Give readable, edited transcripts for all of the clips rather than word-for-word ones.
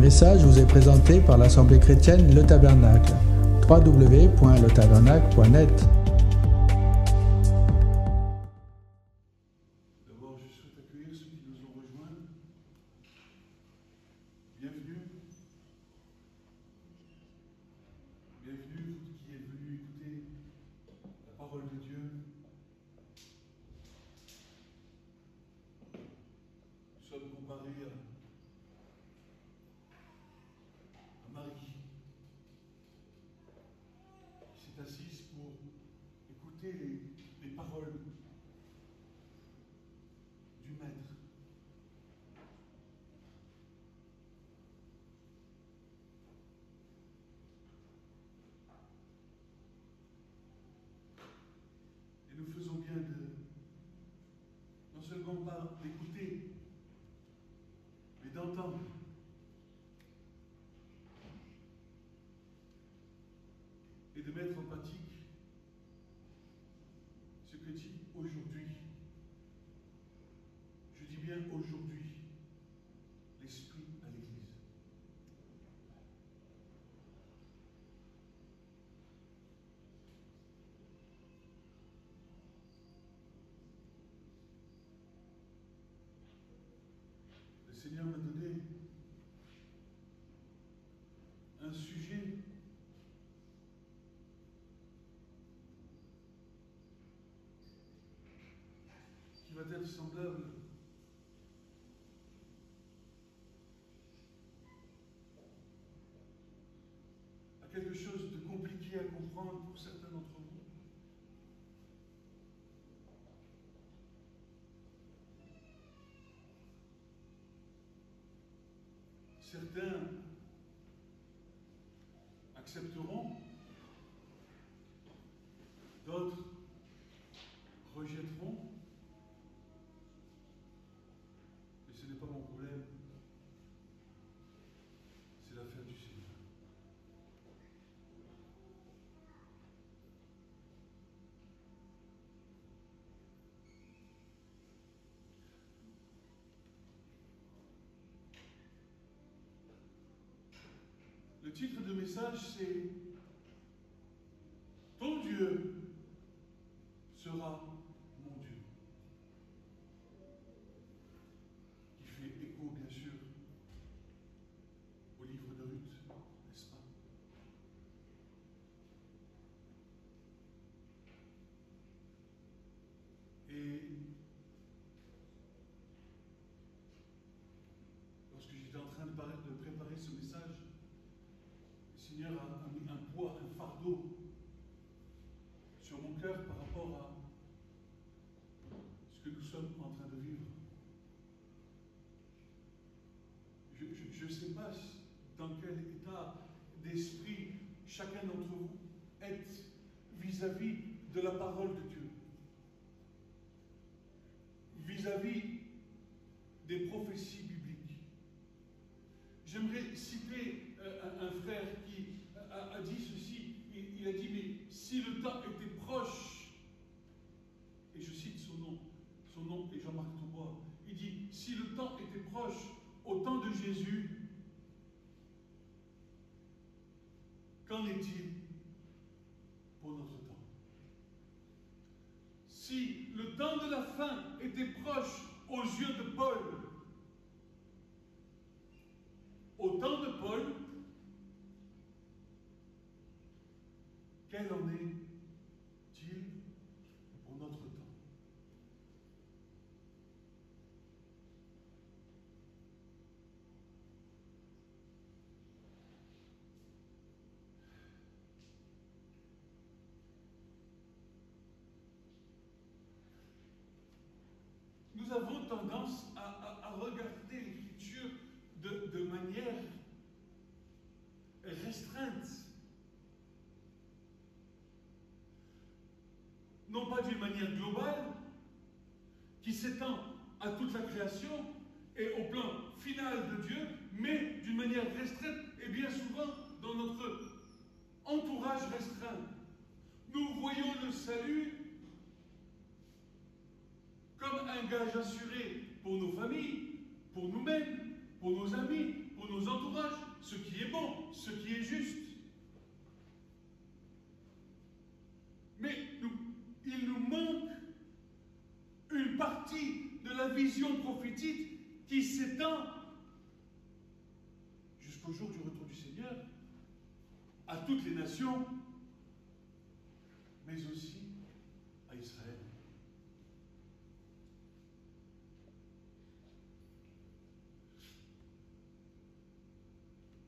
message vous est présenté par l'Assemblée chrétienne Le Tabernacle. www.letabernacle.net. D'abord, je souhaite accueillir ceux qui nous ont rejoints. Bienvenue. Bienvenue, vous qui êtes venus écouter la parole de Dieu. Nous sommes comparés à Marie, qui s'est assise pour écouter les paroles du Maître. Et nous faisons bien de non seulement pas d'écouter, mais d'entendre. Et de mettre en pratique ce que dit aujourd'hui. Je dis bien aujourd'hui, l'Esprit à l'Église. Le Seigneur m'a donné un sujet qui va être semblable à quelque chose de compliqué à comprendre pour certains d'entre vous. Certains accepteront, d'autres rejetteront, mais ce n'est pas mon problème, c'est l'affaire du Seigneur. Le titre de message, c'est « Ton Dieu sera mon Dieu », qui fait écho, bien sûr, au livre de Ruth, n'est-ce pas? Et lorsque j'étais en train de préparer ce message, le Seigneur a mis un poids, un fardeau sur mon cœur par rapport à ce que nous sommes en train de vivre. Je ne sais pas dans quel état d'esprit chacun d'entre vous est vis-à-vis de la parole de Dieu, vis-à-vis des prophéties bibliques. J'aimerais citer un frère qui a dit ceci. Il a dit, mais si le temps était proche, et je cite son nom est Jean-Marc Toubois, il dit, si le temps était proche au temps de Jésus, qu'en est-il pour notre temps? Si le temps de la fin était proche aux yeux de Paul, au temps de Paul, quel en est-il pour notre temps? Nous avons tendance à regarder l'Écriture de manière restreinte. Non pas d'une manière globale, qui s'étend à toute la création et au plan final de Dieu, mais d'une manière restreinte et bien souvent dans notre entourage restreint. Nous voyons le salut comme un gage assuré pour nos familles, pour nous-mêmes, pour nos amis, pour nos nos entourages, ce qui est bon, ce qui est juste. Mais il nous manque une partie de la vision prophétique qui s'étend jusqu'au jour du retour du Seigneur, à toutes les nations, mais aussi à Israël.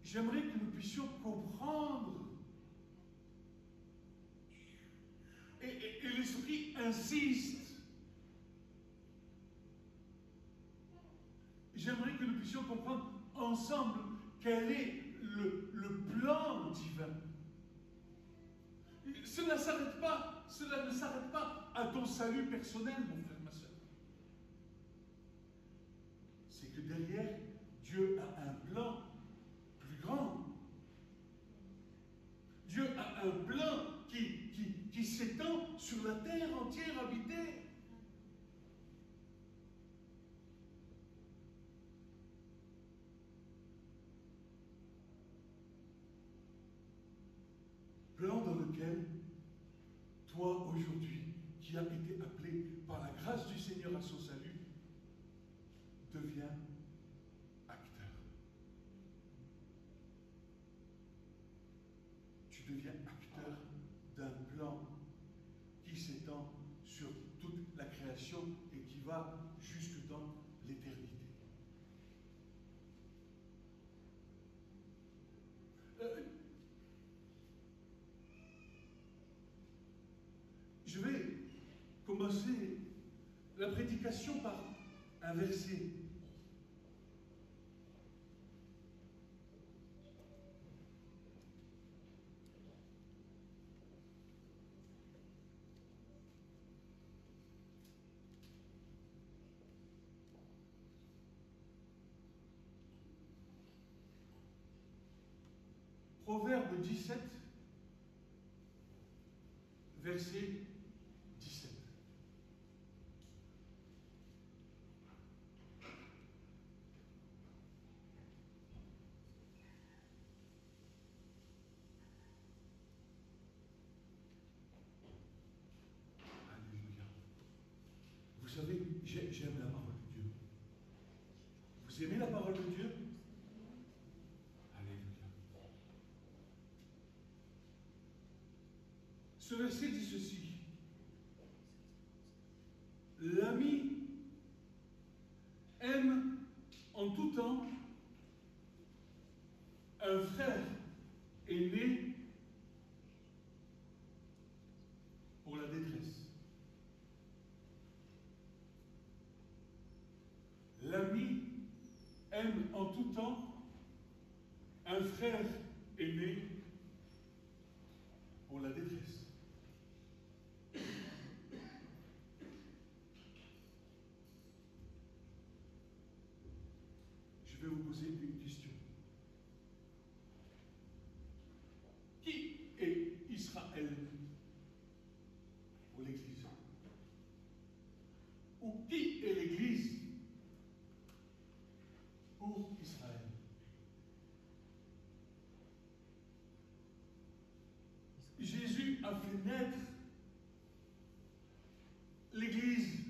J'aimerais que nous puissions comprendre, et l'Esprit insiste, j'aimerais que nous puissions comprendre ensemble quel est le plan divin. Cela ne s'arrête pas à ton salut personnel, mon frère, ma soeur. C'est que derrière, Dieu a un plan plus grand. Dieu a un plan qui s'étend sur la terre entière habitée. Plan dans lequel, toi aujourd'hui, qui as été appelé par la grâce du Seigneur à son salut, deviens acteur. Tu deviens acteur d'un plan qui s'étend sur toute la création et qui va jusque dans l'éternité. Je vais commencer la prédication par un verset. Proverbe 17, verset 17. Alléluia. Vous savez, j'aime la parole de Dieu. Vous aimez la parole de Dieu? Ce verset dit ceci: l'ami aime en tout temps un frère aîné pour la détresse. L'ami aime en tout temps un frère aîné pour la détresse. Je vais vous poser une question. Qui est Israël pour l'Église? Ou qui est l'Église pour Israël? Jésus a fait naître l'Église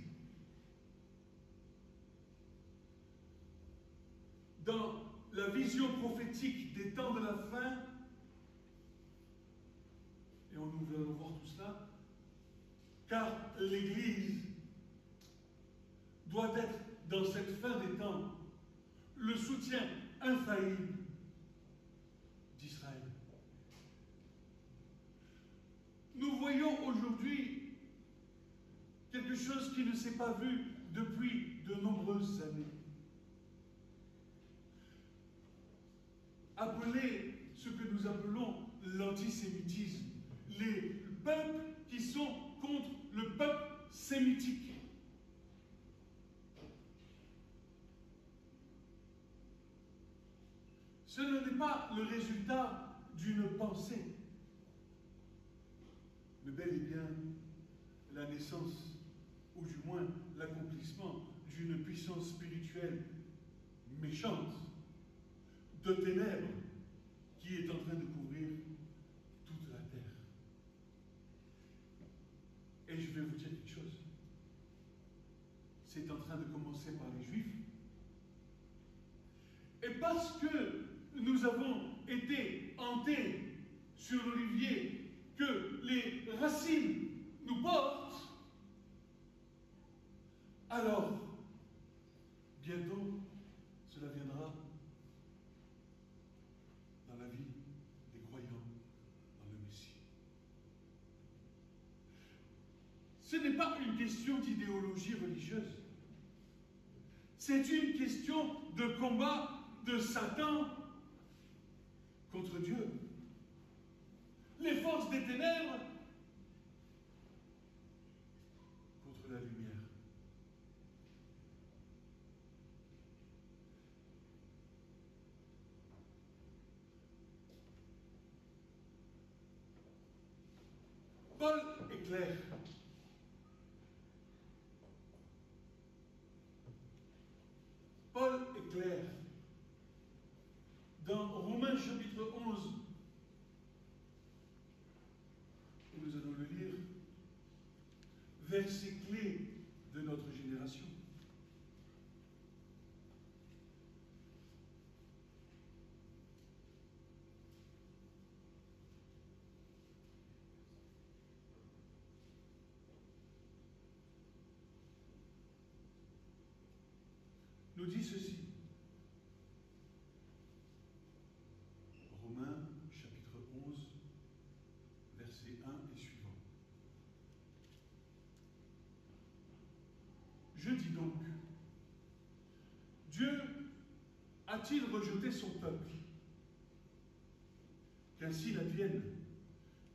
dans la vision prophétique des temps de la fin, et on nous allons voir tout cela, car l'Église doit être dans cette fin des temps le soutien infaillible d'Israël. Nous voyons aujourd'hui quelque chose qui ne s'est pas vu depuis de nombreuses années. Appelé ce que nous appelons l'antisémitisme, les peuples qui sont contre le peuple sémitique. Ce n'est pas le résultat d'une pensée, mais bel et bien la naissance, ou du moins l'accomplissement d'une puissance spirituelle méchante, de ténèbres qui est en train de couvrir toute la terre. Et je vais vous dire quelque chose. C'est en train de commencer par les Juifs. Et parce que nous avons été hantés sur l'olivier, que les racines nous portent, alors, bientôt, cela viendra dans la vie des croyants dans le Messie. Ce n'est pas une question d'idéologie religieuse. C'est une question de combat de Satan contre Dieu. Les forces des ténèbres contre la lumière. Paul est clair. Paul est clair. Dans Romains chapitre 11, et nous allons le lire, verset clé de notre génération. Nous dit ceci. Romains chapitre 11, verset 1 et suivant. Je dis donc, Dieu a-t-il rejeté son peuple? Qu'ainsi l'advienne.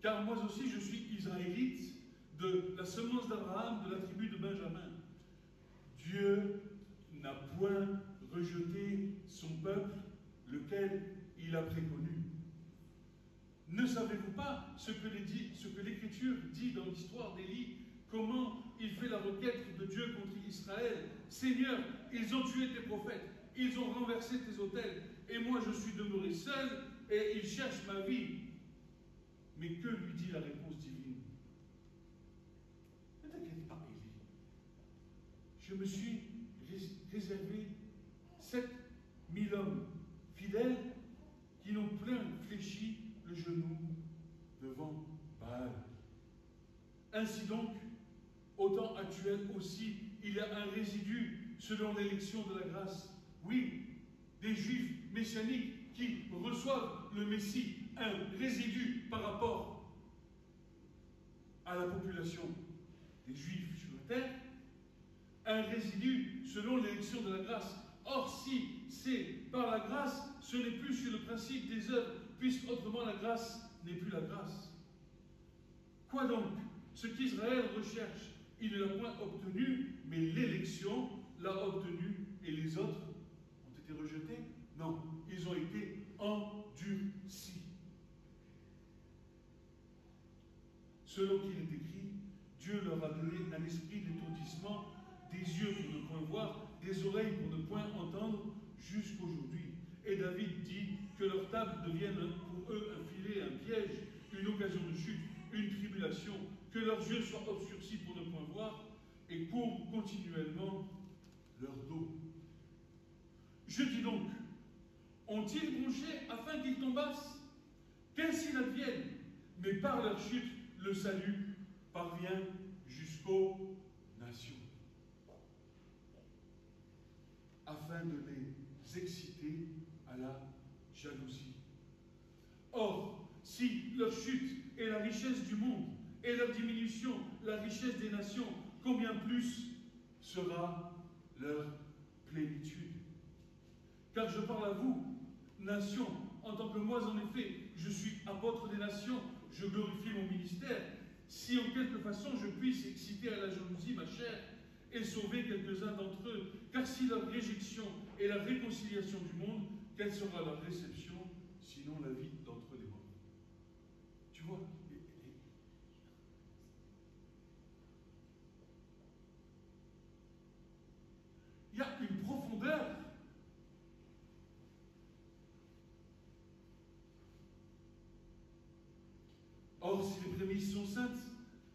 Car moi aussi je suis israélite, de la semence d'Abraham, de la tribu de Benjamin. Dieu n'a point rejeté son peuple, lequel il a préconnu. Ne savez-vous pas ce que l'Écriture dit dans l'histoire d'Élie, comment il fait la requête de Dieu contre Israël? Seigneur, ils ont tué tes prophètes, ils ont renversé tes autels, et moi je suis demeuré seul, et ils cherchent ma vie. Mais que lui dit la réponse divine? Ne t'inquiète pas, Élie. Je me suis réservé 7000 hommes fidèles qui n'ont plein fléchi le genou devant Baal. Ainsi donc, au temps actuel aussi, il y a un résidu selon l'élection de la grâce. Oui, des Juifs messianiques qui reçoivent le Messie, un résidu par rapport à la population des Juifs sur la terre, un résidu selon l'élection de la grâce. Or, si c'est par la grâce, ce n'est plus sur le principe des œuvres, puisque autrement la grâce n'est plus la grâce. Quoi donc? Ce qu'Israël recherche, il ne l'a point obtenu, mais l'élection l'a obtenu, et les autres ont été rejetés? Non, ils ont été endurcis. Selon qu'il est écrit, Dieu leur a donné un esprit d'étourdissement, des yeux pour ne point voir, des oreilles pour ne point entendre, jusqu'aujourd'hui. Et David dit que leur table devienne pour eux un filet, un piège, une occasion de chute, une tribulation, que leurs yeux soient obscurcis pour ne point voir, et courbent continuellement leur dos. Je dis donc, ont-ils bronché afin qu'ils tombassent? Qu'ainsi advienne, mais par leur chute, le salut parvient jusqu'aux nations, afin de les exciter à la jalousie. Or, si leur chute est la richesse du monde, et leur diminution la richesse des nations, combien plus sera leur plénitude? Car je parle à vous, nations, en tant que moi, en effet, je suis apôtre des nations, je glorifie mon ministère, si en quelque façon je puisse exciter à la jalousie ma chair et sauver quelques-uns d'entre eux. Car si leur réjection est la réconciliation du monde, quelle sera leur réception, sinon la vie d'entre les morts? Tu vois, il y a une profondeur si les prémices sont saintes,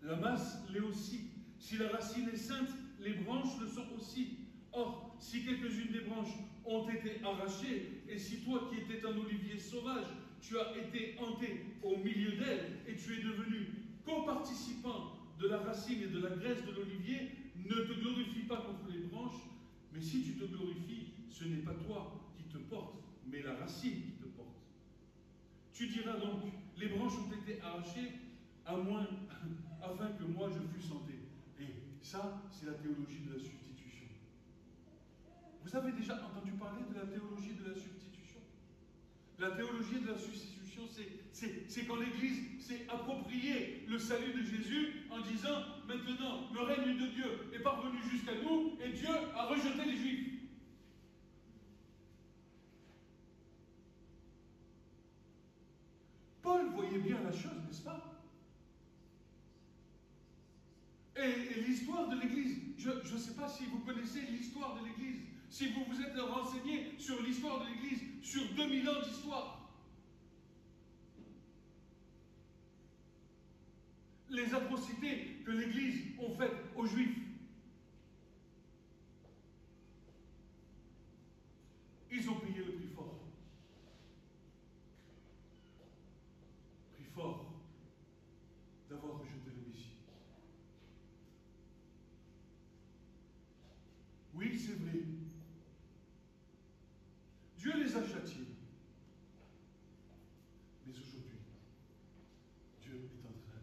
la masse l'est aussi. Si la racine est sainte, les branches le sont aussi. Or, si quelques-unes des branches ont été arrachées, et si toi qui étais un olivier sauvage, tu as été hanté au milieu d'elles, et tu es devenu coparticipant de la racine et de la graisse de l'olivier, ne te glorifie pas contre les branches, mais si tu te glorifies, ce n'est pas toi qui te porte, mais la racine qui te porte. Tu diras donc, les branches ont été arrachées, à moins, afin que moi je fusse hanté. Et ça, c'est la théologie de la substitution. Vous avez déjà entendu parler de la théologie de la substitution? La théologie de la substitution, c'est quand l'Église s'est approprié le salut de Jésus en disant, maintenant, le règne de Dieu est parvenu jusqu'à nous et Dieu a rejeté les Juifs. Paul voyait bien la chose, n'est-ce pas? Et l'histoire de l'Église, je ne sais pas si vous connaissez l'histoire de l'Église, si vous vous êtes renseigné sur l'histoire de l'Église, sur 2000 ans d'histoire. Les atrocités que l'Église a faites aux Juifs. Ils ont payé le prix fort. Prix fort d'avoir rejeté le Messie. Oui, c'est vrai. Dieu les a châtiés. Mais aujourd'hui, Dieu est en train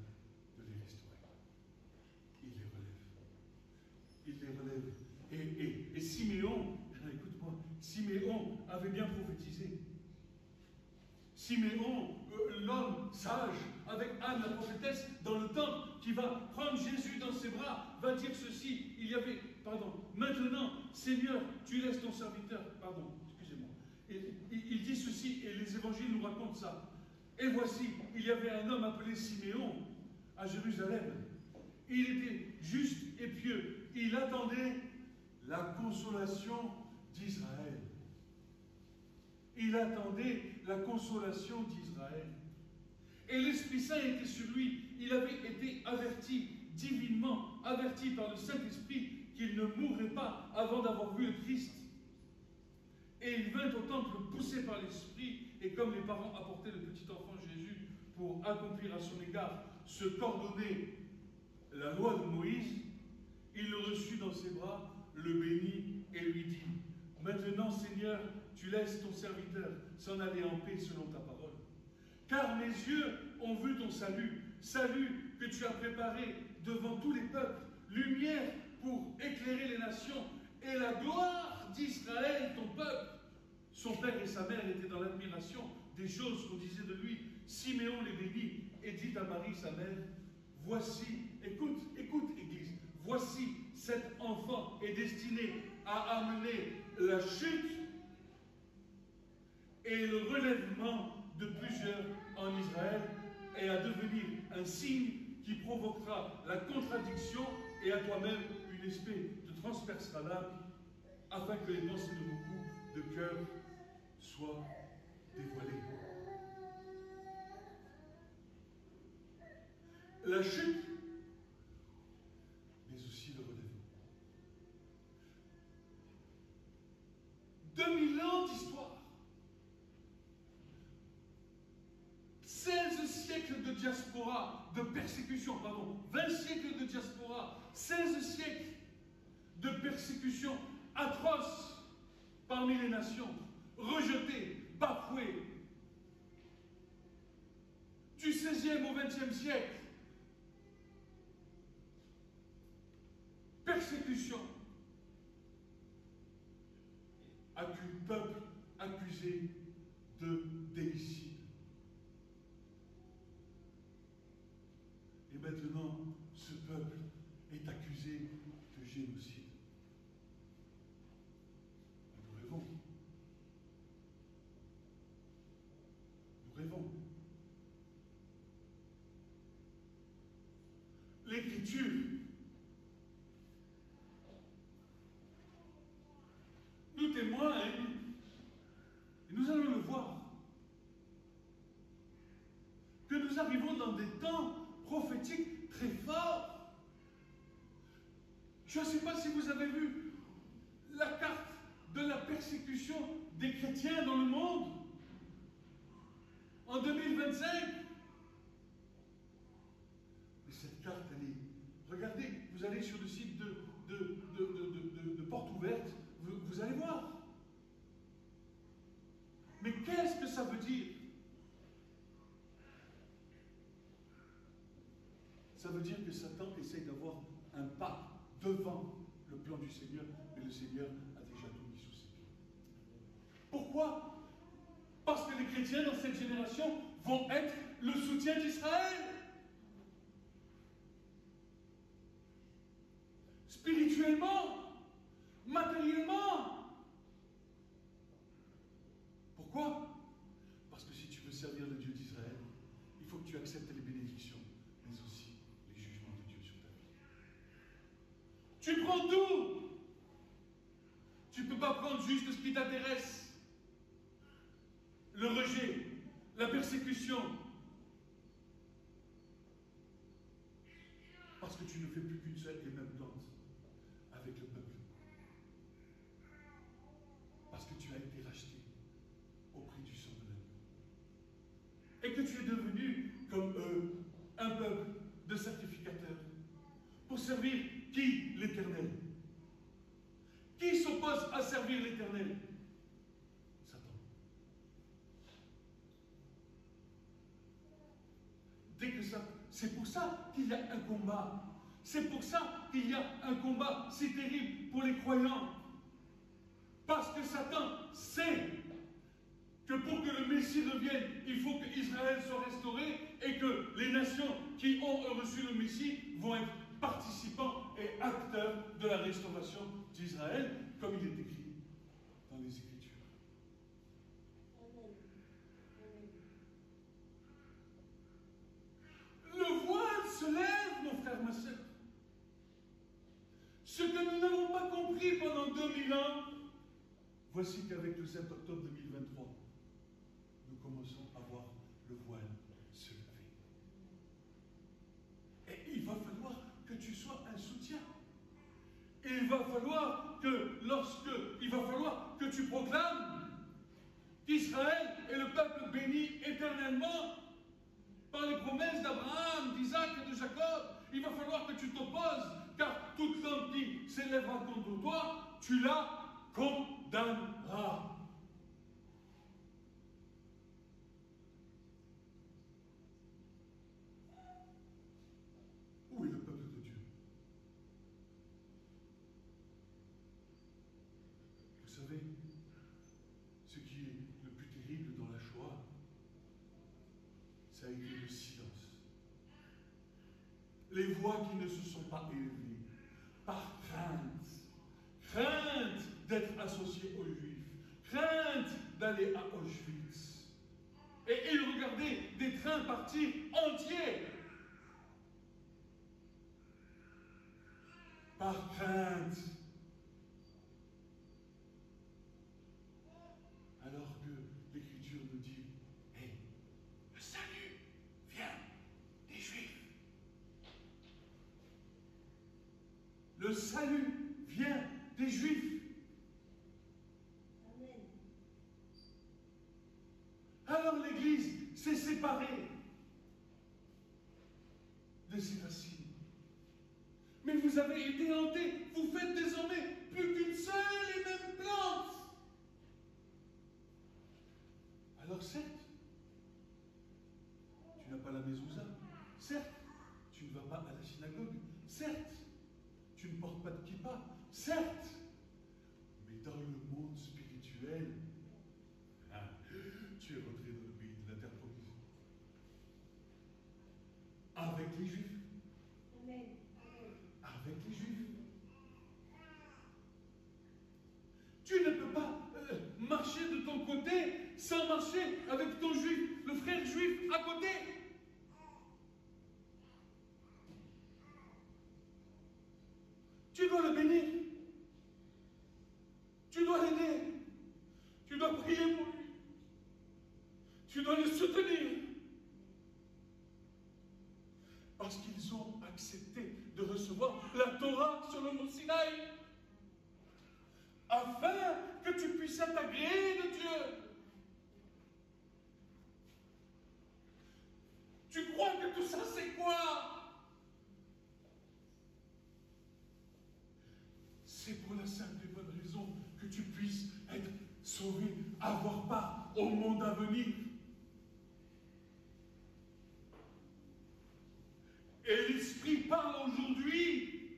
de les restaurer. Il les relève. Il les relève. Et Siméon, écoute-moi, Siméon avait bien prophétisé. Siméon, l'homme sage, avec Anne la prophétesse, dans le temple, qui va prendre Jésus dans ses bras, va dire ceci. Maintenant, Seigneur, tu laisses ton serviteur, excusez-moi. Il dit ceci, et les évangiles nous racontent ça. Et voici, il y avait un homme appelé Siméon à Jérusalem. Il était juste et pieux. Il attendait la consolation d'Israël. Il attendait la consolation d'Israël. Et l'Esprit Saint était sur lui. Il avait été averti, divinement averti par le Saint-Esprit, qu'il ne mourrait pas avant d'avoir vu le Christ. Et il vint au temple poussé par l'Esprit, et comme les parents apportaient le petit enfant Jésus pour accomplir à son égard ce qu'ordonnait la loi de Moïse, il le reçut dans ses bras, le bénit et lui dit, « Maintenant, Seigneur, tu laisses ton serviteur s'en aller en paix selon ta parole. Car mes yeux ont vu ton salut, salut que tu as préparé devant tous les peuples, lumière pour éclairer les nations, et la gloire d'Israël, ton peuple. » Son père et sa mère étaient dans l'admiration des choses qu'on disait de lui. Siméon les bénit et dit à Marie, sa mère, « Voici, écoute, Église, voici cet enfant est destiné à amener la chute et le relèvement de plusieurs en Israël et à devenir un signe qui provoquera la contradiction et à toi-même une épée te transpercera l'âme afin que les pensées de beaucoup de cœur soient dévoilées. » La chute, mais aussi le relèvement. 2000 ans d'histoire. 16 siècles de diaspora, de persécution, 20 siècles de diaspora, 16 siècles de persécution atroce parmi les nations, rejetées, bafouées. Du 16e au 20e siècle, persécution, peuple accusé de déicide. Et maintenant, ce peuple est accusé de génocide. Nous rêvons. Nous rêvons. L'Écriture nous témoigne, et nous allons le voir, que nous arrivons dans des temps politique très fort. Je ne sais pas si vous avez vu la carte de la persécution des chrétiens dans le monde en 2025. Mais cette carte, elle est... Regardez, vous allez sur le site de Porte Ouverte, vous allez voir. Mais qu'est-ce que ça veut dire? Ça veut dire que Satan essaye d'avoir un pas devant le plan du Seigneur, mais le Seigneur a déjà tout mis sous ses pieds. Pourquoi? Parce que les chrétiens dans cette génération vont être le soutien d'Israël. Spirituellement, matériellement. Pourquoi? Parce que si tu veux servir le Dieu d'Israël, il faut que tu acceptes les bénédictions, mais aussi les jugements de Dieu sur ta vie. Tu prends tout. Tu ne peux pas prendre juste ce qui t'intéresse. Le rejet, la persécution. Parce que tu ne fais plus qu'une seule et même plante avec le peuple. Parce que tu as été racheté au prix du sang de l'agneau. Et que tu es devenu, comme eux, un peuple de sacrificateurs. Pour servir qui? L'Éternel. Qui s'oppose à servir l'Éternel? Satan. Dès que ça, c'est pour ça qu'il y a un combat. C'est pour ça qu'il y a un combat si terrible pour les croyants. Parce que Satan sait que pour que le Messie revienne, il faut qu'Israël soit restauré et que les nations qui ont reçu le Messie vont être participants et acteurs de la restauration d'Israël, comme il est écrit dans les Écritures. Le voile se lève, mon frère, ma soeur. Ce que nous n'avons pas compris pendant 2000 ans, voici qu'avec le 7 octobre 2023, nous commençons à voir le voile se lever. Et il va falloir que tu sois un soutien. Et il va falloir que tu proclames qu'Israël est le peuple béni éternellement par les promesses d'Abraham, d'Isaac et de Jacob. Il va falloir que tu t'opposes, car toute homme qui s'élèvera contre toi, tu la condamneras. Où est le peuple de Dieu? Vous savez, ce qui est le plus terrible dans la Shoah, ça a été le silence. Les voix qui ne se sont pas élevées par crainte d'être associés aux Juifs, crainte d'aller à Auschwitz. Et ils regardaient des trains partir entiers. Par crainte. Alors que l'Écriture nous dit, hey, le salut vient des Juifs. Le salut vient des Juifs. Amen. Alors l'Église s'est séparée de ses racines. Mais vous avez été hantés, vous faites désormais plus qu'une seule et même plante. Alors certes, tu n'as pas la mezouza. Certes, tu ne vas pas à la synagogue. Certes, tu ne portes pas de kippa. Certes, mais dans le monde spirituel, tu es rentré dans le pays de la terre promise. Avec les Juifs. Amen. Avec les Juifs. Tu ne peux pas marcher de ton côté sans marcher avec ton juif, le frère juif à côté. Tu dois le bénir. Tu dois l'aider. Tu dois prier pour lui. Tu dois le soutenir. Parce qu'ils accepté de recevoir la Torah sur le mont Sinaï, afin que tu puisses être agréé de Dieu. Tu crois que tout ça, c'est quoi? C'est pour la simple et bonne raison que tu puisses être sauvé, avoir part au monde à venir. Et l'Esprit parle aujourd'hui.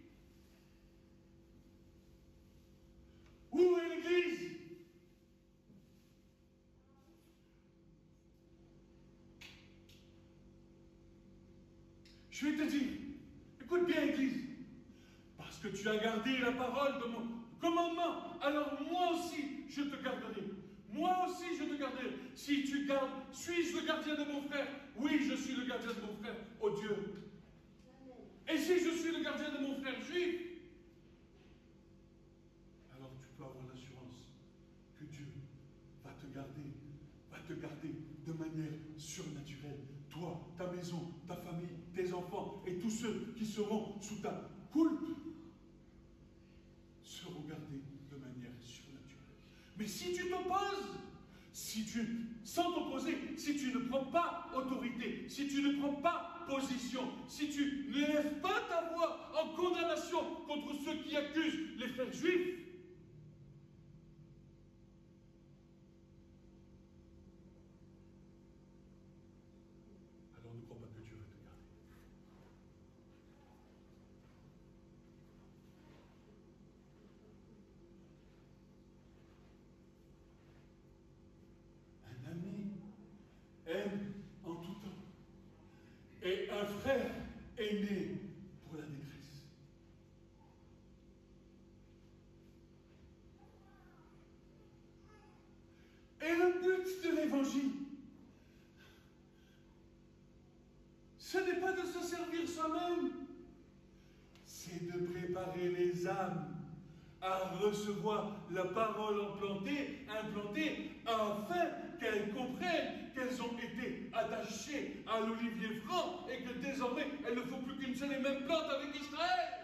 Où est l'Église? Je vais te dire, écoute bien, Église, parce que tu as gardé la parole de mon commandement, alors moi aussi je te garderai. Moi aussi je te garderai. Si tu gardes, suis-je le gardien de mon frère? Oui, je suis le gardien de mon frère, oh Dieu. Et si je suis le gardien de mon frère juif, alors tu peux avoir l'assurance que Dieu va te garder de manière surnaturelle. Toi, ta maison, ta famille, tes enfants et tous ceux qui seront sous ta coupe seront gardés de manière surnaturelle. Mais si tu t'opposes, sans t'opposer, si tu ne prends pas autorité, si tu ne prends pas position, si tu ne lèves pas ta voix en condamnation contre ceux qui accusent les frères juifs, alors ne crois pas que Dieu va te garder. Un ami aime en tout temps. Et un frère est né pour la détresse. Et le but de l'évangile, ce n'est pas de se servir soi-même, c'est de préparer les âmes à recevoir la parole implantée, afin qu'elles comprennent qu'elles ont été attachées à l'olivier franc et que désormais, elles ne font plus qu'une seule et même plante avec Israël.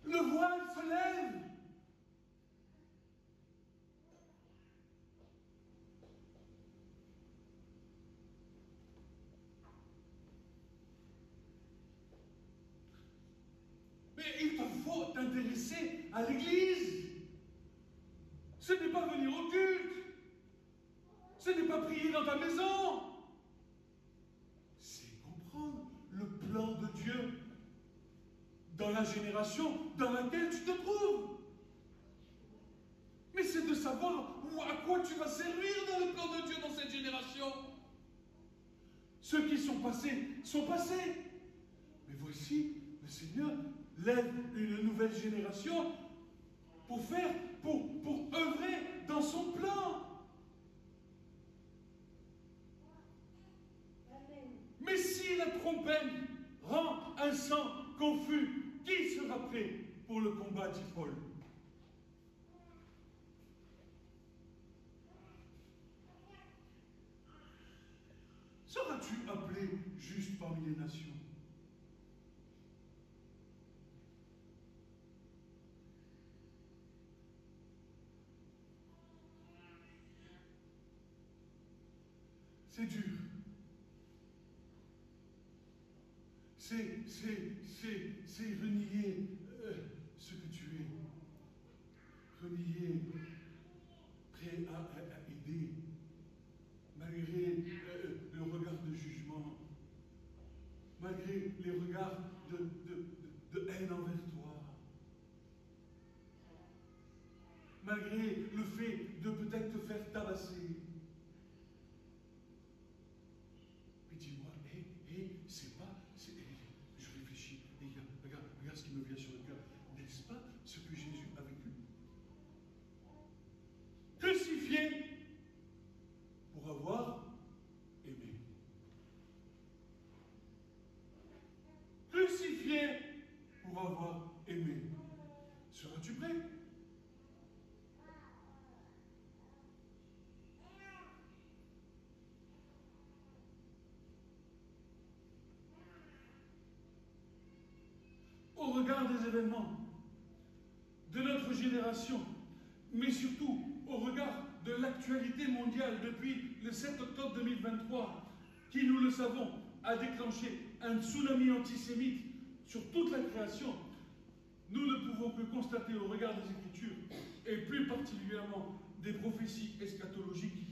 Le voile se lève. Mais il te faut t'intéresser à l'Église. Ce n'est pas venir au culte. Ce n'est pas prier dans ta maison. C'est comprendre le plan de Dieu dans la génération dans laquelle tu te trouves. Mais c'est de savoir à quoi tu vas servir dans le plan de Dieu dans cette génération. Ceux qui sont passés sont passés. Mais voici, le Seigneur lève une nouvelle génération pour œuvrer dans son plan. Mais si la trompette rend un sang confus, qui sera prêt pour le combat, dit Paul? Seras-tu appelé juste parmi les nations? C'est dur. C'est renier ce que tu es. Renier, prêt à aider, malgré le regard de jugement, malgré les regards de haine envers toi, malgré le fait de peut-être te faire tabasser. Puis dis-moi, c'est pas... je réfléchis, regarde ce qui me vient sur le cœur. N'est-ce pas ce que Jésus a vécu? Crucifié pour avoir aimé. Crucifié pour avoir aimé. Seras-tu prêt? au regard des événements de notre génération, mais surtout au regard de l'actualité mondiale depuis le 7 octobre 2023, qui, nous le savons, a déclenché un tsunami antisémite sur toute la création, nous ne pouvons que constater au regard des Écritures, et plus particulièrement des prophéties eschatologiques.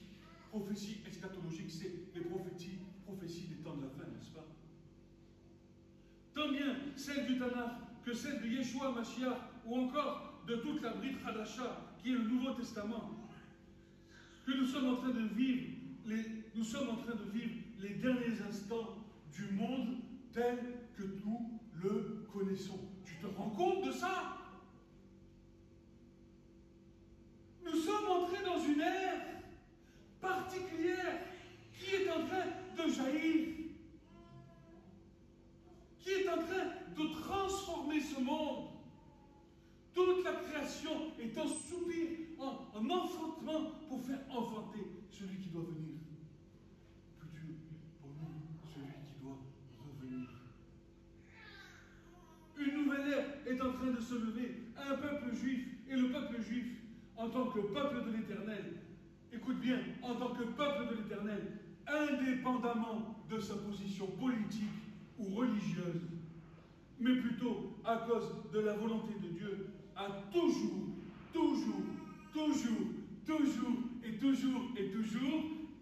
Prophéties eschatologiques, c'est les prophéties des temps de la fin, n'est-ce pas? Tant bien celles du Tanakh que celles de Yeshua Mashiach, ou encore de toute la Brit Hadasha, qui est le Nouveau Testament, que nous sommes en train de vivre les derniers instants du monde tel que nous le connaissons. Tu te rends compte de ça? Nous sommes entrés dans une ère particulière qui est en train de jaillir, qui est en train de transformer ce monde. Toute la création est en soupir, en enfantement pour faire enfanter celui qui doit venir. Plus dur pour nous, celui qui doit revenir. Une nouvelle ère est en train de se lever à un peuple juif, et le peuple juif, en tant que peuple de l'Éternel, écoute bien, en tant que peuple de l'Éternel, indépendamment de sa position politique ou religieuse, mais plutôt à cause de la volonté de Dieu, a toujours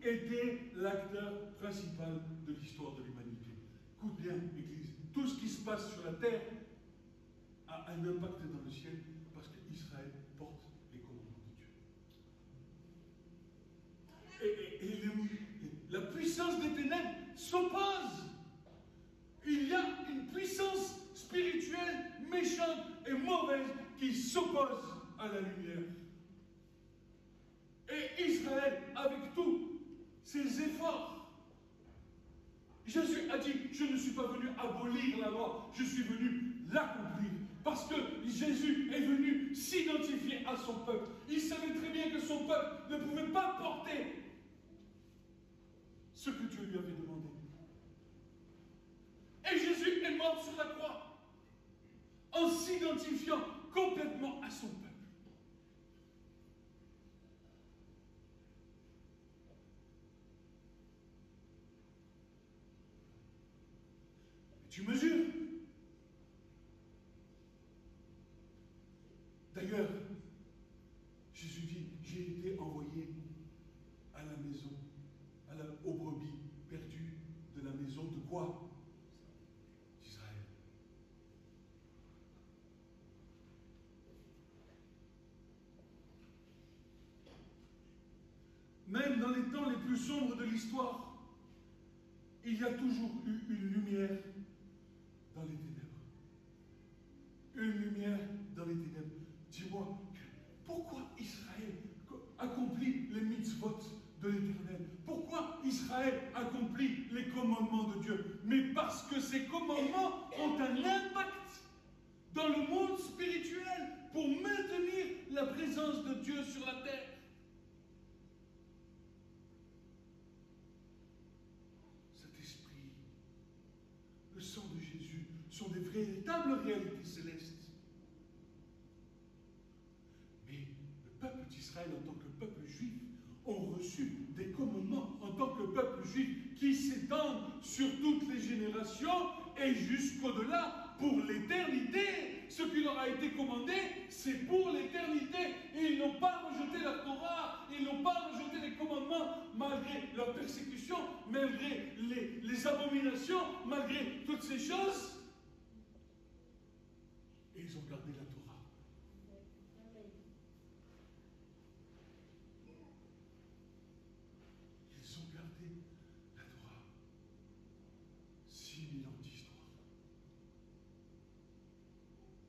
été l'acteur principal de l'histoire de l'humanité. Écoute bien, Église, tout ce qui se passe sur la terre a un impact dans le ciel parce qu'Israël porte les commandements de Dieu. Et la puissance des ténèbres s'oppose. Il y a une puissance spirituelle, méchante et mauvaise qui s'oppose à la lumière. Et Israël, avec tous ses efforts, Jésus a dit, je ne suis pas venu abolir la loi, je suis venu l'accomplir. Parce que Jésus est venu s'identifier à son peuple. Il savait très bien que son peuple ne pouvait pas porter ce que Dieu lui avait demandé. Et Jésus est mort sur la croix en s'identifiant complètement à son peuple. Et tu mesures. D'ailleurs, Jésus dit, j'ai été envoyé à la maison, aux brebis perdues de la maison de quoi? D'Israël. Même dans les temps les plus sombres de l'histoire, il y a toujours eu une lumière dans les ténèbres. Une lumière dans les ténèbres. Dis-moi, pourquoi Israël accomplit les mitzvot de l'Éternel? Pourquoi Israël accomplit les commandements de Dieu? Mais parce que ces commandements ont un impact dans le monde spirituel pour maintenir la présence de Dieu sur la terre. Cet esprit, le sang de Jésus sont des véritables réalités célestes. Mais le peuple d'Israël, en tant que peuple juif, ont reçu des commandements en tant que peuple juif qui s'étendent sur toutes les générations et jusqu'au-delà pour l'éternité. Ce qui leur a été commandé, c'est pour l'éternité. Et ils n'ont pas rejeté la Torah, ils n'ont pas rejeté les commandements malgré leur persécution, malgré les abominations, malgré toutes ces choses. Et ils ont gardé la Torah. Ils ont gardé la Torah. 6000 ans d'histoire.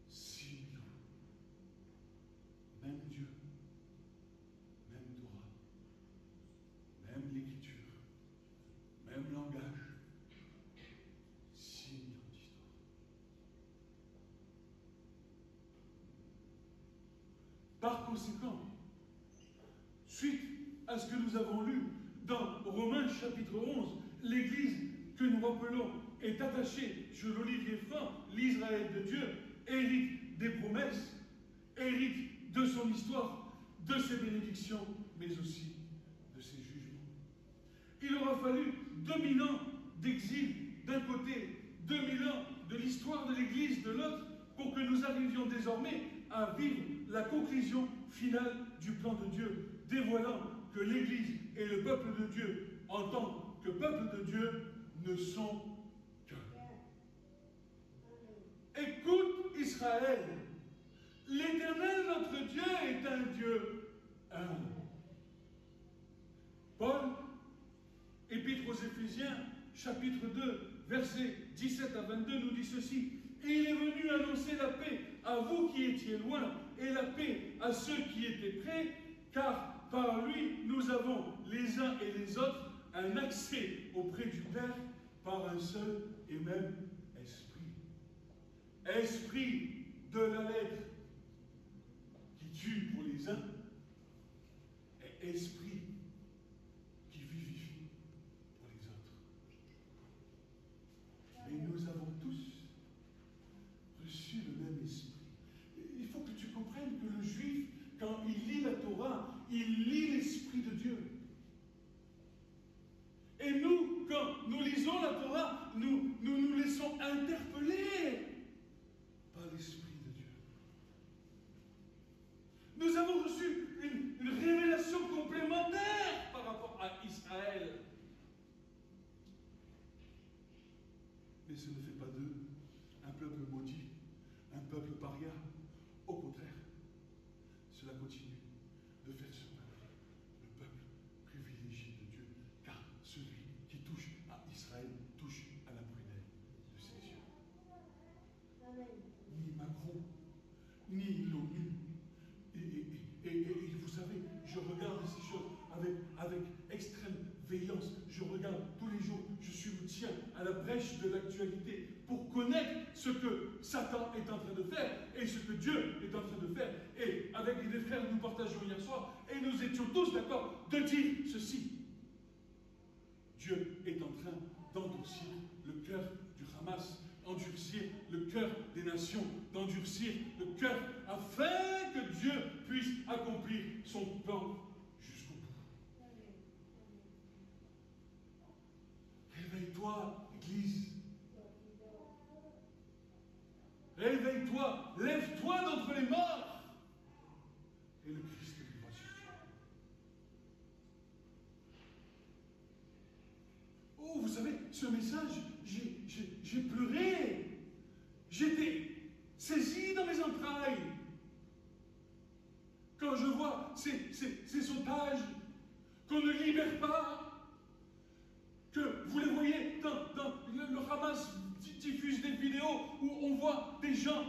6000 ans. Même Dieu, même Torah, même l'écriture, même langage. 6000 ans d'histoire. Par conséquent, suite à ce que nous avons lu dans Romains chapitre 11, l'Église que nous rappelons est attaché sur l'olivier franc, l'Israël de Dieu hérite des promesses, hérite de son histoire, de ses bénédictions, mais aussi de ses jugements. Il aura fallu 2000 ans d'exil d'un côté, 2000 ans de l'histoire de l'Église de l'autre, pour que nous arrivions désormais à vivre la conclusion finale du plan de Dieu, dévoilant que l'Église et le peuple de Dieu, en tant que peuple de Dieu, ne sont qu'un. Écoute Israël, l'Éternel notre Dieu est un Dieu un. Paul, Épître aux Éphésiens, chapitre 2, versets 17 à 22, nous dit ceci. Et il est venu annoncer la paix à vous qui étiez loin, et la paix à ceux qui étaient près, car par lui nous avons les uns et les autres un accès auprès du Père par un seul et même esprit. Esprit de la lettre qui tue pour les uns, et esprit qui vivifie pour les autres. Et nous avons tous reçu le même esprit. Il faut que tu comprennes que le juif, quand il lit la Torah, il lit l'Esprit de Dieu. Et nous, quand nous lisons la Torah, nous nous laissons interpeller par l'Esprit de Dieu. Nous avons reçu une révélation complémentaire par rapport à Israël. Mais ce ne fait pas d'eux un peuple maudit, un peuple paria. Au contraire, cela continue de faire ce peuple privilégié de Dieu, car celui qui touche à Israël touche à la prunelle de ses yeux. Amen. Ni Macron, ni l'ONU. Et vous savez, je regarde ces choses avec extrême veillance. Je regarde tous les jours, je me tiens à la brèche de l'actualité pour connaître ce que Satan est en train de faire et ce que Dieu est en train de faire. Et avec des frères, nous partageons hier soir et nous étions tous d'accord de dire ceci. Dieu est en train d'endurcir le cœur du Hamas, endurcir le cœur des nations, d'endurcir le cœur afin que Dieu puisse accomplir son plan jusqu'au bout. Réveille-toi, Église. Réveille-toi, lève-toi d'entre les morts. Et le Christ vivra sur toi. Oh, vous savez, ce message, j'ai pleuré. J'étais saisi dans mes entrailles. Quand je vois ces otages qu'on ne libère pas, que vous les voyez dans le Hamas diffuse des vidéos où on voit des gens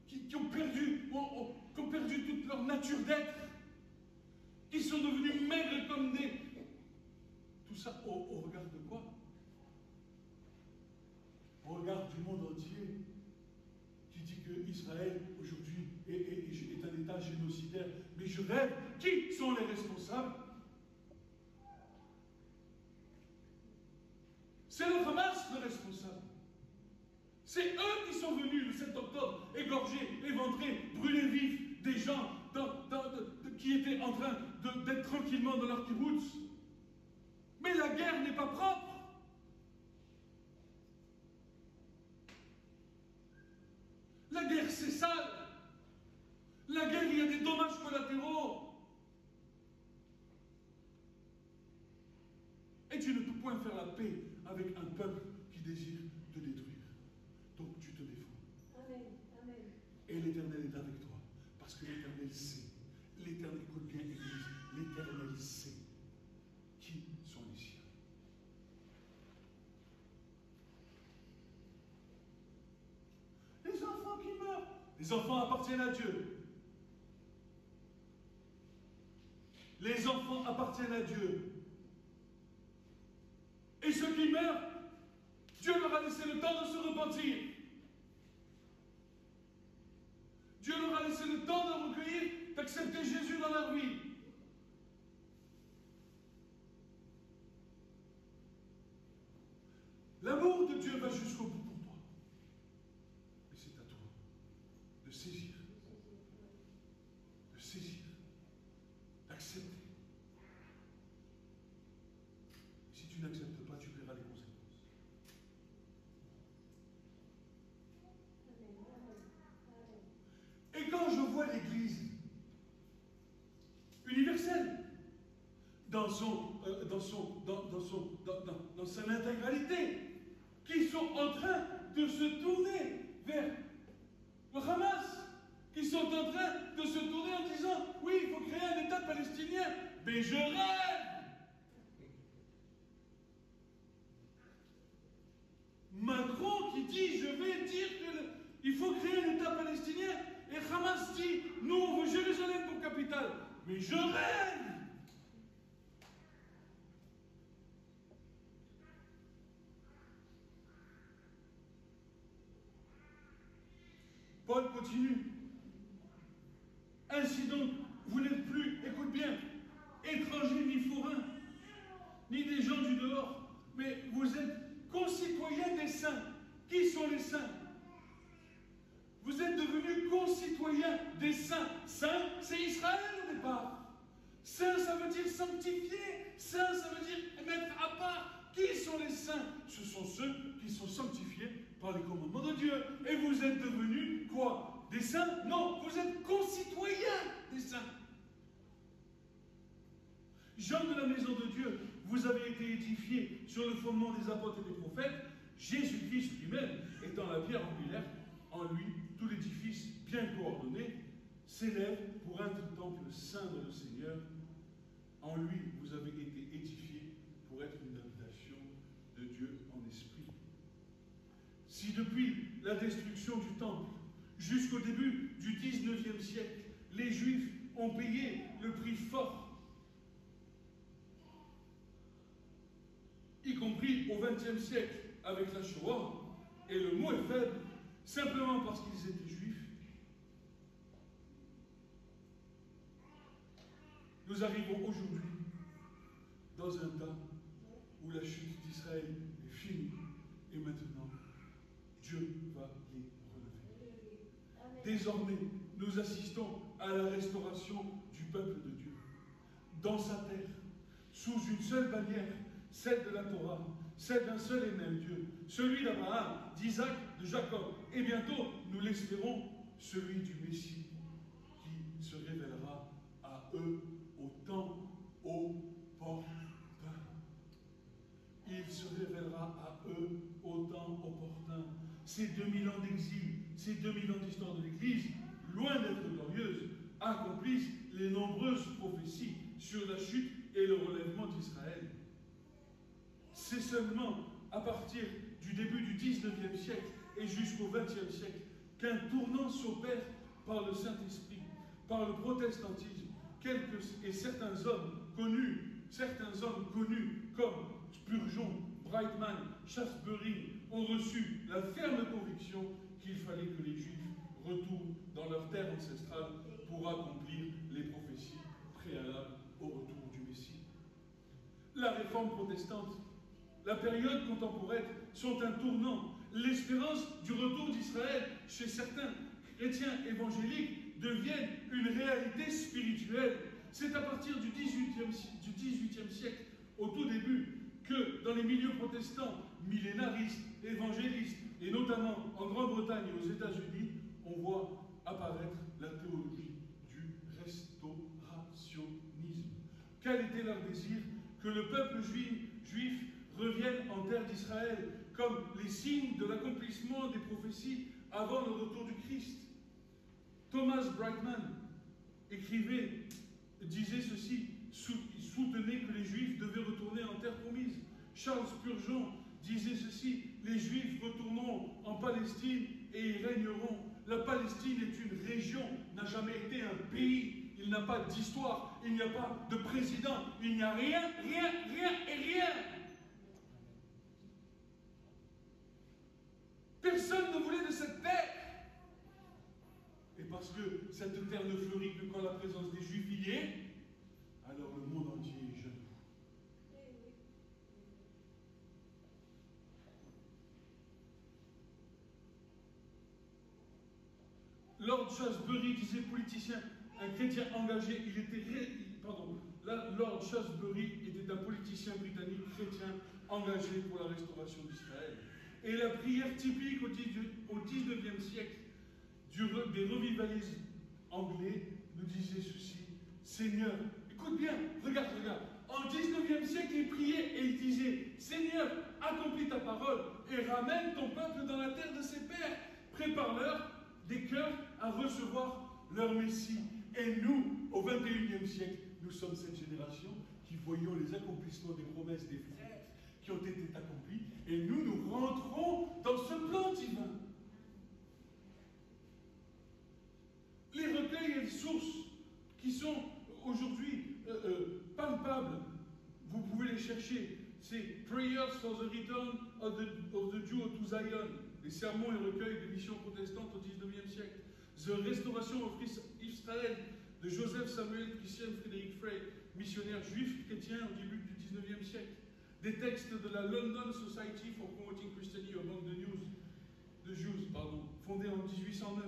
qui ont perdu toute leur nature d'être, qui sont devenus maigres comme des... Tout ça au regard de quoi? Au regard du monde entier qui dit que Israël aujourd'hui est un État génocidaire. Mais je rêve, qui sont les responsables? C'est le Hamas le responsable. C'est eux qui sont venus le 7 octobre égorger, éventrer, brûler vifs des gens qui étaient en train d'être tranquillement dans leur kibbutz. Mais la guerre n'est pas propre. La guerre, c'est sale. La guerre, il y a des dommages collatéraux. Et tu ne peux point faire la paix avec un peuple qui désire te détruire. Donc tu te défends. Amen. Amen. Et l'Éternel est avec toi. Parce que l'Éternel sait. L'Éternel, écoute bien, Église, l'Éternel sait qui sont les siens. Les enfants qui meurent, les enfants appartiennent à Dieu. Les enfants appartiennent à Dieu. Et ceux qui meurent, Dieu leur a laissé le temps de se repentir. Dieu leur a laissé le temps de recueillir, d'accepter Jésus dans leur vie. saisir, d'accepter. Si tu n'acceptes pas, tu paieras les conséquences. Et quand je vois l'Église universelle, dans son intégralité, qui sont en train de se tourner vers le Hamas, qui sont en train de se tourner en disant « Oui, il faut créer un État palestinien, mais je rêve !» Macron qui dit « Je vais dire qu'il faut créer un État palestinien » et Hamas dit « Nous, on veut Jérusalem pour capitale, mais je rêve !» Paul continue. Ainsi donc, vous n'êtes plus, écoute bien, étrangers ni forains, ni des gens du dehors, mais vous êtes concitoyens des saints. Qui sont les saints? Vous êtes devenus concitoyens des saints. Saint, c'est Israël au départ. Saint, ça veut dire sanctifié. Saint, ça veut dire mettre à part. Qui sont les saints? Ce sont ceux qui sont sanctifiés par les commandements de Dieu. Et vous êtes devenus quoi? Des saints? Non, vous êtes concitoyens des saints. Gens de la maison de Dieu, vous avez été édifiés sur le fondement des apôtres et des prophètes, Jésus-Christ lui-même étant la pierre angulaire. En lui, tout l'édifice bien coordonné s'élève pour être un temple saint de le Seigneur. En lui, vous avez été édifiés pour être une habitation de Dieu en esprit. Si depuis la destruction du temple jusqu'au début du 19e siècle, les Juifs ont payé le prix fort, y compris au XXe siècle avec la Shoah, et le mot est faible, simplement parce qu'ils étaient juifs, nous arrivons aujourd'hui dans un temps où la chute d'Israël est finie, et maintenant, Dieu va les relever. Désormais, nous assistons à la restauration du peuple de Dieu, dans sa terre, sous une seule bannière, celle de la Torah, celle d'un seul et même Dieu, celui d'Abraham, d'Isaac, de Jacob, et bientôt, nous l'espérons, celui du Messie, qui se révélera à eux au temps opportun. Il se révélera à eux au temps opportun. Ces 2000 ans d'exil, ces 2000 ans d'histoire de l'Église, loin d'être glorieuses, accomplissent les nombreuses prophéties sur la chute et le relèvement d'Israël. C'est seulement à partir du début du 19e siècle et jusqu'au 20e siècle qu'un tournant s'opère par le Saint-Esprit, par le protestantisme, certains hommes connus comme Spurgeon, Brightman, Shaftesbury ont reçu la ferme conviction qu'il fallait que les Juifs retournent dans leur terre ancestrale pour accomplir les prophéties préalables au retour du Messie. La réforme protestante, la période contemporaine sont un tournant. L'espérance du retour d'Israël chez certains chrétiens évangéliques devient une réalité spirituelle. C'est à partir du 18e siècle, au tout début, que dans les milieux protestants, millénaristes, évangélistes, et notamment en Grande-Bretagne et aux États-Unis, on voit apparaître la théologie du restaurationnisme. Quel était leur désir? Que le peuple juif revienne en terre d'Israël comme les signes de l'accomplissement des prophéties avant le retour du Christ. Thomas Brightman disait ceci, il soutenait que les Juifs devaient retourner en terre promise. Charles Spurgeon disait ceci, les Juifs retourneront en Palestine et y régneront. La Palestine est une région, n'a jamais été un pays. Il n'a pas d'histoire, il n'y a pas de président, il n'y a rien et rien. Personne ne voulait de cette terre. Et parce que cette terre ne fleurit que quand la présence des Juifs y est, alors le monde entier est jaloux. Lord Shaftesbury disait politicien, un chrétien engagé, Lord Shaftesbury était un politicien britannique chrétien engagé pour la restauration d'Israël. Et la prière typique au 19e siècle des revivalismes anglais nous disait ceci: Seigneur, écoute bien, regarde. En 19e siècle, il priait et il disait: Seigneur, accomplis ta parole et ramène ton peuple dans la terre de ses pères. Prépare-leur des cœurs à recevoir leur Messie. Et nous, au 21e siècle, nous sommes cette génération qui voyons les accomplissements des promesses des frères qui ont été accomplies. Et nous rentrons dans ce plan divin. Les recueils et les sources qui sont aujourd'hui palpables, vous pouvez les chercher. C'est Prayers for the Return of the Jew to Zion, les sermons et recueils des missions protestantes au 19e siècle. The Restoration of Israel de Joseph Samuel Christian Frederick Frey, missionnaire juif chrétien au début du 19e siècle. Des textes de la London Society for Promoting Christianity Among the Jews, fondée en 1809.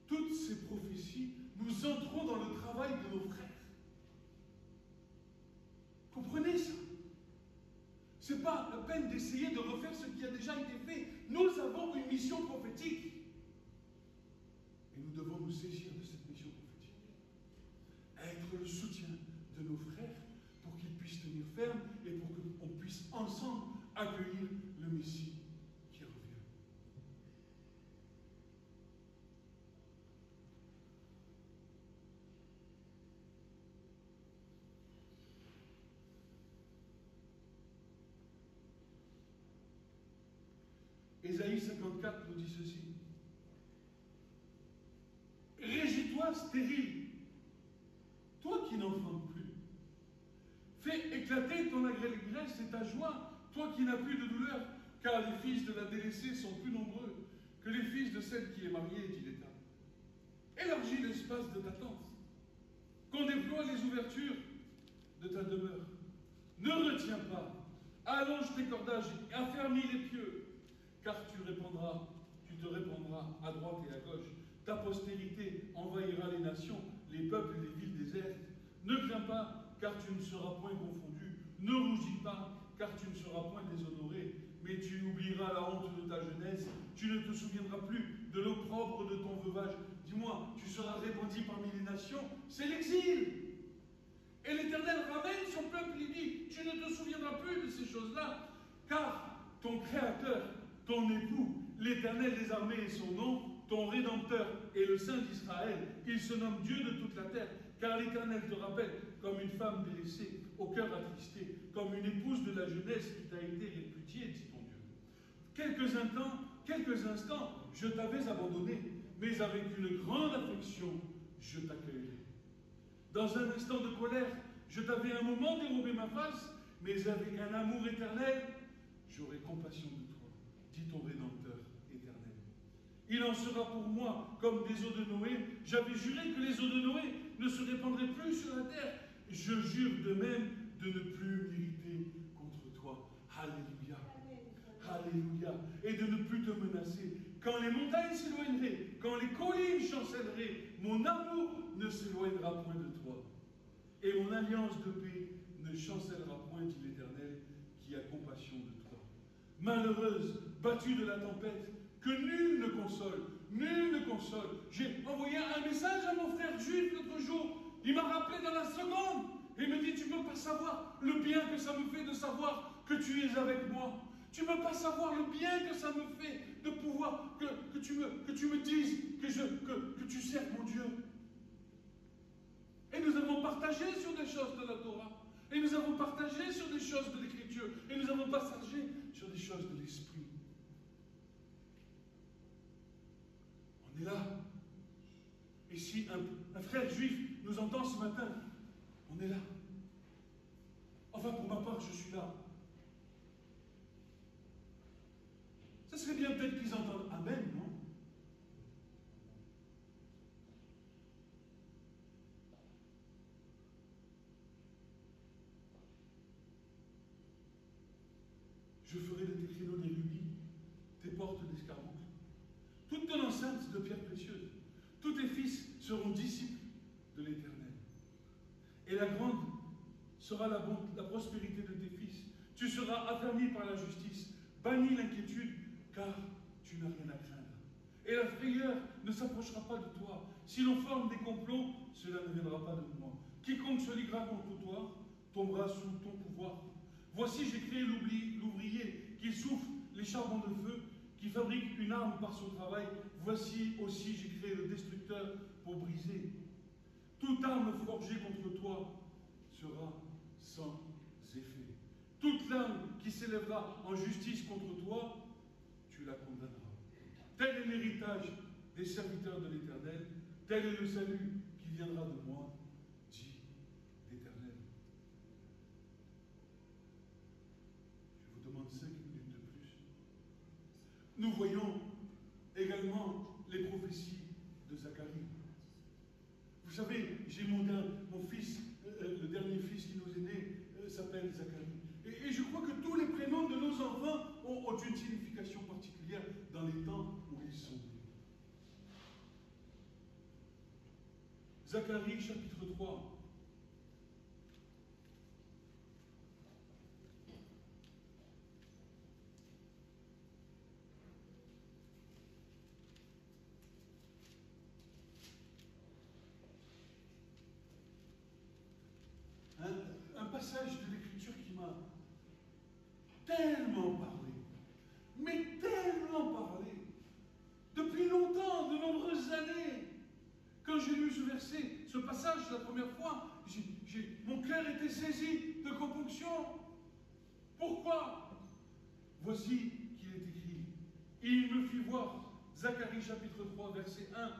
Toutes ces prophéties, nous entrons dans le travail de nos frères. Comprenez ça? Ce n'est pas la peine d'essayer de refaire ce qui a déjà été fait. Nous avons une mission prophétique. Et nous devons nous saisir de cette mission prophétique. Être le soutien de nos frères pour qu'ils puissent tenir ferme et pour qu'on puisse ensemble accueillir le Messie qui revient. Ésaïe 54 nous dit ceci. Régis-toi stérile, toi qui n'enfantes plus. Fais éclater ton allégresse et ta joie, toi qui n'as plus de douleur, car les fils de la délaissée sont plus nombreux que les fils de celle qui est mariée, dit l'État. Élargis l'espace de ta tente, qu'on déploie les ouvertures de ta demeure. Ne retiens pas, allonge tes cordages et affermis les pieux, car tu te répandras à droite et à gauche. Ta postérité envahira les nations, les peuples et les villes désertes. Ne crains pas, car tu ne seras point confondu. Ne rougis pas, car tu ne seras point déshonoré. Mais tu oublieras la honte de ta jeunesse. Tu ne te souviendras plus de l'opprobre de ton veuvage. Dis-moi, tu seras répandu parmi les nations. C'est l'exil. Et l'Éternel ramène son peuple. Il dit, tu ne te souviendras plus de ces choses-là, car ton Créateur, ton époux, l'Éternel des armées est son nom, ton Rédempteur est le Saint d'Israël. Il se nomme Dieu de toute la terre, car l'Éternel te rappelle comme une femme délaissée, au cœur attristé, comme une épouse de la jeunesse qui t'a été réputiée, dit ton Dieu. Quelques instants, je t'avais abandonné, mais avec une grande affection, je t'accueillerai. Dans un instant de colère, je t'avais un moment dérobé ma face, mais avec un amour éternel, j'aurai compassion de toi, dit ton Rédempteur éternel. Il en sera pour moi comme des eaux de Noé. J'avais juré que les eaux de Noé ne se répandraient plus sur la terre. Je jure de même de ne plus m'irriter contre toi. Alléluia. Alléluia. Et de ne plus te menacer. Quand les montagnes s'éloigneraient, quand les collines chancelleraient, mon amour ne s'éloignera point de toi. Et mon alliance de paix ne chancellera point, dit l'Éternel, qui a compassion de toi. Malheureuse, battue de la tempête, que nul ne console, nul ne console. J'ai envoyé un message à mon frère juif l'autre jour. Il m'a rappelé dans la seconde. Et il me dit, tu ne peux pas savoir le bien que ça me fait de savoir que tu es avec moi. Tu ne peux pas savoir le bien que ça me fait de pouvoir, que tu me dises que tu sers mon Dieu. Et nous avons partagé sur des choses de la Torah. Et nous avons partagé sur des choses de l'Écriture. Et nous avons partagé sur des choses de l'Esprit. On est là. Et si un frère juif nous entend ce matin, on est là. Enfin, pour ma part, je suis là. Ça serait bien peut-être qu'ils entendent Amen, non? Je ferai de tes créneaux des rubis, tes portes d'escarboucle. Toute ton enceinte enceinte de pierres précieuses. Tous tes fils seront disciples de l'Éternel. Et la grande sera la prospérité de tes fils. Tu seras affermi par la justice, banni l'inquiétude, car tu n'as rien à craindre. Et la frayeur ne s'approchera pas de toi. Si l'on forme des complots, cela ne viendra pas de moi. Quiconque se liguera contre toi tombera sous ton pouvoir. Voici, j'ai créé l'ouvrier qui souffle les charbons de feu, qui fabrique une arme par son travail. Voici aussi, j'ai créé le destructeur pour briser. Toute arme forgée contre toi sera sans effet. Toute langue qui s'élèvera en justice contre toi, tu la condamneras. Tel est l'héritage des serviteurs de l'Éternel, tel est le salut qui viendra de moi, dit l'Éternel. Je vous demande 5 minutes de plus. Nous voyons également les prophéties de Zacharie. Vous savez, j'ai mon fils, le dernier fils qui nous est né, s'appelle Zacharie. Et je crois que tous les prénoms de nos enfants ont une signification particulière dans les temps où ils sont nés. Zacharie, chapitre 3. Un passage de l'Écriture qui m'a tellement parlé, mais tellement parlé, depuis longtemps, de nombreuses années. Quand j'ai lu ce verset, ce passage la première fois, mon cœur était saisi de compunction. Pourquoi? Voici qu'il est écrit. Il me fit voir, Zacharie chapitre 3, verset 1,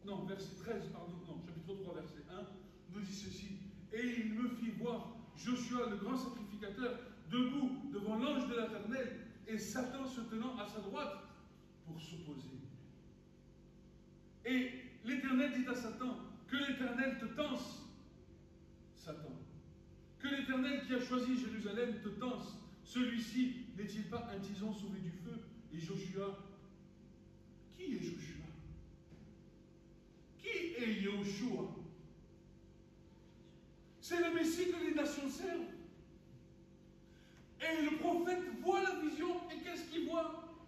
non, verset 13, pardon, non, chapitre 3, verset 1, nous dit ceci. Et il me fit voir Joshua, le grand sacrificateur, debout devant l'ange de l'Éternel, et Satan se tenant à sa droite pour s'opposer. Et l'Éternel dit à Satan, que l'Éternel te tense, Satan. Que l'Éternel qui a choisi Jérusalem te tense. Celui-ci n'est-il pas un tison sauvé du feu? Et Joshua, qui est Joshua? Qui est Yahushua? C'est le Messie que les nations servent. Et le prophète voit la vision, et qu'est-ce qu'il voit?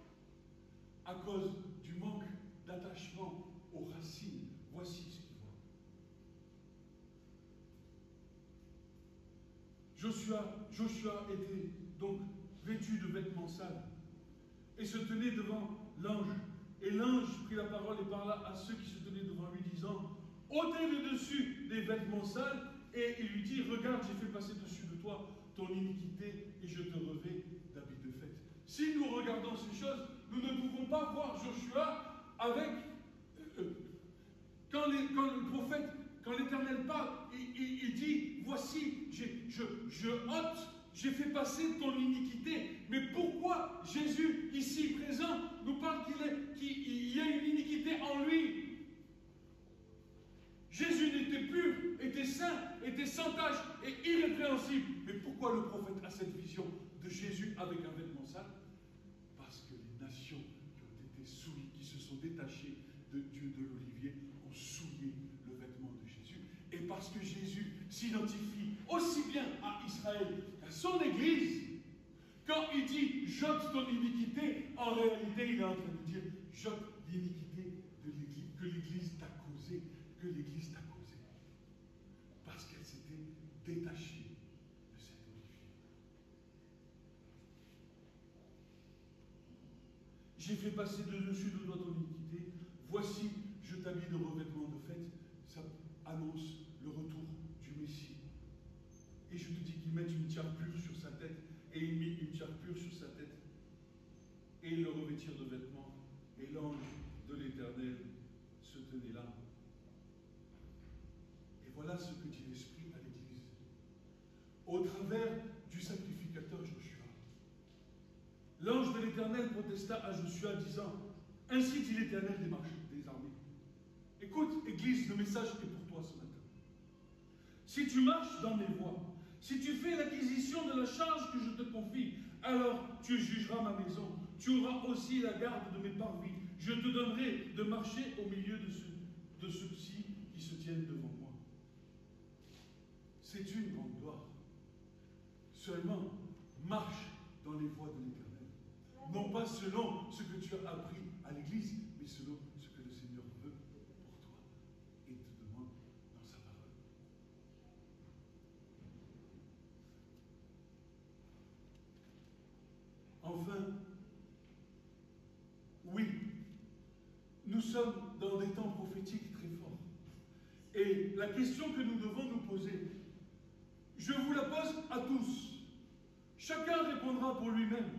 À cause du manque d'attachement aux racines, voici ce qu'il voit. Joshua était donc vêtu de vêtements sales et se tenait devant l'ange. Et l'ange prit la parole et parla à ceux qui se tenaient devant lui, disant, ôtez le dessus des vêtements sales. Et il lui dit, regarde, j'ai fait passer dessus de toi ton iniquité et je te revêts d'habits de fête. Si nous regardons ces choses, nous ne pouvons pas voir Joshua avec... quand le prophète, quand l'Éternel parle, il dit, voici, je ôte, j'ai fait passer ton iniquité. Mais pourquoi Jésus, ici présent, nous parle qu'il y a une iniquité en lui? Jésus n'était pur, était saint, était sans tache et irrépréhensible. Mais pourquoi le prophète a cette vision de Jésus avec un vêtement sale? Parce que les nations qui ont été souillées, qui se sont détachées de Dieu de l'olivier, ont souillé le vêtement de Jésus. Et parce que Jésus s'identifie aussi bien à Israël qu'à son Église, quand il dit « j'ôte ton iniquité », en réalité, il est en train de dire « j'ôte l'iniquité que l'Église t'a causée ». Que l'Église t'a causé, parce qu'elle s'était détachée de cette olivier. J'ai fait passer de dessus de toi ton iniquité, voici, je t'habille de revêtements de fête. Ça annonce le retour du Messie. Et je te dis qu'il met une tiare pure sur sa tête, et il mit une tiare pure sur sa tête, et ils le revêtirent de vêtements, et l'ange de l'Éternel se tenait là. Et voilà ce que dit l'Esprit à l'Église. Au travers du sacrificateur Joshua, l'ange de l'Éternel protesta à Joshua, disant, « Ainsi dit l'Éternel des armées. » Écoute, Église, le message est pour toi ce matin. Si tu marches dans mes voies, si tu fais l'acquisition de la charge que je te confie, alors tu jugeras ma maison. tu auras aussi la garde de mes parvis. Je te donnerai de marcher au milieu de ceux-ci qui se tiennent devant moi. C'est une grande gloire. Seulement, marche dans les voies de l'Éternel. Non pas selon ce que tu as appris à l'Église, mais selon ce que le Seigneur veut pour toi et te demande dans sa parole. Enfin, oui, nous sommes dans des temps prophétiques très forts. Et la question que nous devons nous poser, je vous la pose à tous. Chacun répondra pour lui-même.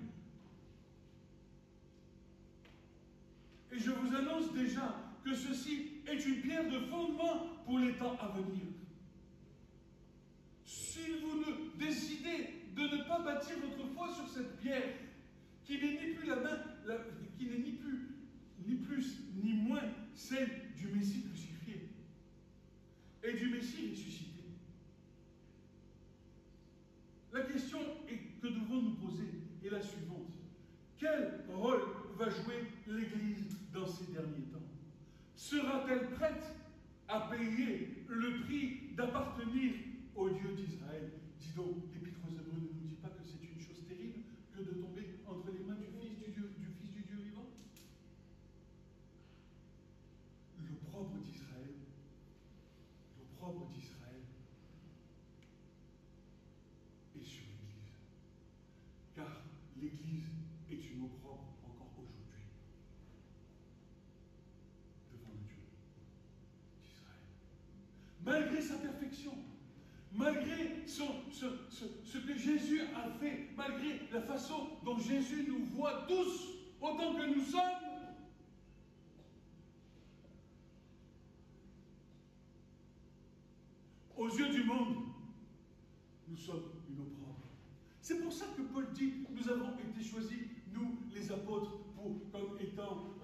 Et je vous annonce déjà que ceci est une pierre de fondement pour les temps à venir. Si vous ne décidez de ne pas bâtir votre foi sur cette pierre, qui n'est ni plus qui n'est ni plus ni moins celle du Messie crucifié et du Messie ressuscité. La question que devons nous poser est la suivante. Quel rôle va jouer l'Église dans ces derniers temps? Sera-t-elle prête à payer le prix d'appartenir au Dieu d'Israël? Dis donc, l'Épître aux Hébreux ne nous dit pas que c'est une chose terrible que de tomber entre les mains du Fils du Dieu vivant? L'opprobre d'Israël est sur l'Église. Car l'Église est une opprobre encore aujourd'hui devant le Dieu d'Israël. Malgré sa perfection, malgré ce que Jésus a fait, malgré la façon dont Jésus nous voit tous autant que nous sommes, aux yeux du monde, nous sommes une opprobre. C'est pour ça que Paul dit, nous avons été choisis, nous les apôtres, comme étant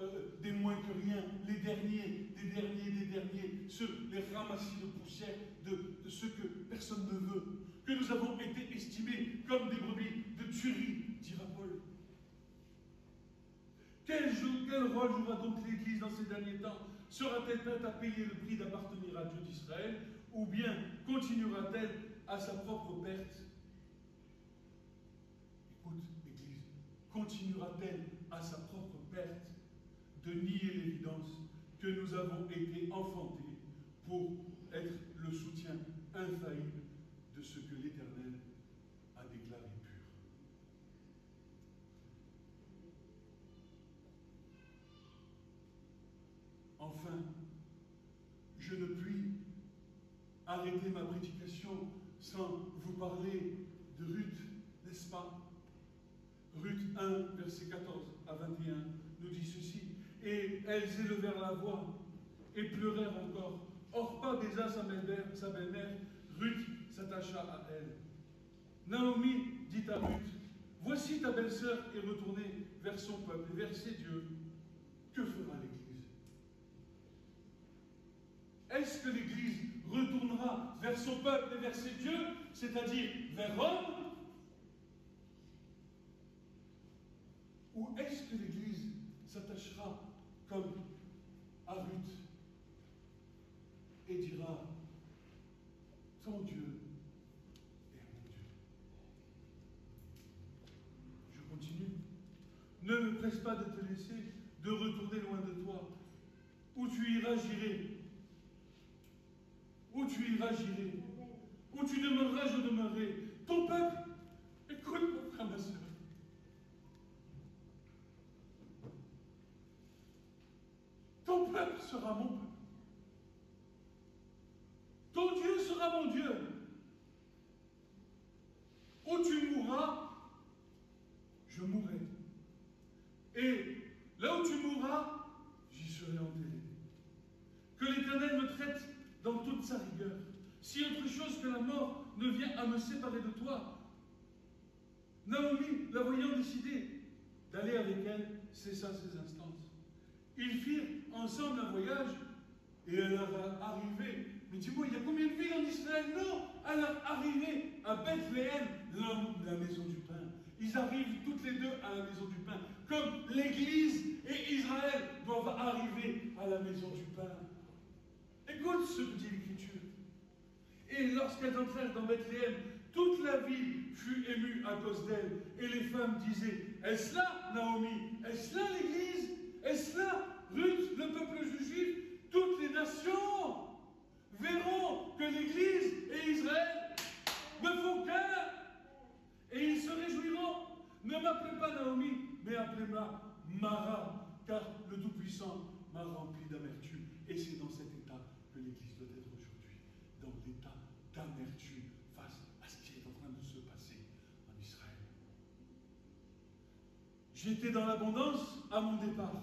des moins que rien, les derniers, des derniers, les ramassis de poussière de ceux que personne ne veut, que nous avons été estimés comme des brebis de tuerie, dira Paul. Quel rôle jouera donc l'Église dans ces derniers temps? Sera-t-elle prête à payer le prix d'appartenir à Dieu d'Israël, ou bien continuera-t-elle à sa propre perte? Écoute, l'Église, continuera-t-elle à sa propre perte de nier l'évidence que nous avons été enfantés pour être le soutien infaillible de ce que l'Éternel a déclaré pur? Enfin, je ne puis arrêter ma prédication sans vous parler de Ruth, n'est-ce pas? Ruth 1, versets 14 à 21, nous dit ceci. Et elles élevèrent la voix et pleurèrent encore. Orpa baisa sa belle-mère, Ruth s'attacha à elle. Naomi dit à Ruth, voici ta belle-sœur est retournée vers son peuple et vers ses dieux. Que fera l'Église? Est-ce que l'Église retournera vers son peuple et vers ses dieux, c'est-à-dire vers Rome? Ou est-ce que l'Église s'attachera comme à Ruth et dira ton Dieu est mon Dieu? Je continue. Ne me presse pas de te laisser, de retourner loin de toi. Où tu iras, j'irai. Où tu iras, j'irai. Où tu demeureras, je demeurerai. Ton peuple, écoute mon frère, ma soeur. Ton peuple sera mon peuple. Ton Dieu sera mon Dieu. Où tu mourras, je mourrai. Et là où tu mourras, j'y serai enterré. Que l'Éternel me traite dans toute sa rigueur. Si autre chose que la mort ne vient à me séparer de toi. Naomi, la voyant décider d'aller avec elle, cessa ses instances. Ils firent ensemble un voyage et à leur arrivée, mais dis-moi, il y a combien de villes en Israël? Non, à leur arrivée à Bethléem, la maison du pain. Ils arrivent toutes les deux à la maison du pain. comme l'Église et Israël doivent arriver à la maison du Père. Écoute ce que dit l'Écriture. Et lorsqu'elles entrèrent dans Bethléem, toute la ville fut émue à cause d'elle. Et les femmes disaient, est-ce là Naomi? Est-ce là l'Église? Est-ce là Ruth, le peuple juif? Toutes les nations verront que l'Église et Israël me font cœur. Et ils se réjouiront. Ne m'appelez pas Naomi, mais appelez-moi Mara, car le Tout-Puissant m'a rempli d'amertume. Et c'est dans cet état que l'Église doit être aujourd'hui, dans l'état d'amertume face à ce qui est en train de se passer en Israël. J'étais dans l'abondance à mon départ,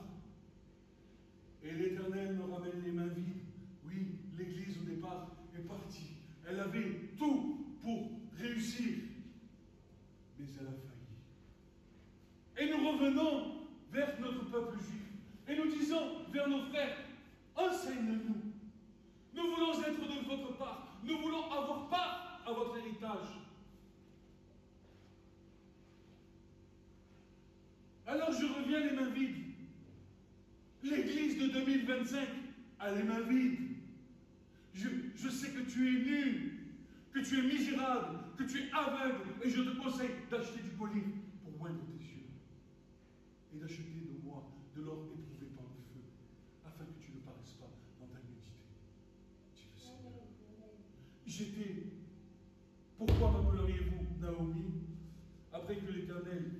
et l'Éternel me ramène les mains vides. Oui, l'Église au départ est partie. Elle avait tout pour réussir, mais elle a failli. Et nous revenons vers notre peuple juif, et nous disons vers nos frères, enseigne-nous. Nous voulons être de votre part. Nous voulons avoir part à votre héritage. Alors je reviens les mains vides. L'Église de 2025 a les mains vides. Je sais que tu es nul, que tu es misérable, que tu es aveugle, et je te conseille d'acheter du collier pour oindre tes yeux et d'acheter de moi de l'or éprouvé par le feu, afin que tu ne paraisses pas dans ta nudité. Dit le Seigneur. J'étais. Pourquoi m'appelleriez-vous Naomi, après que l'Éternel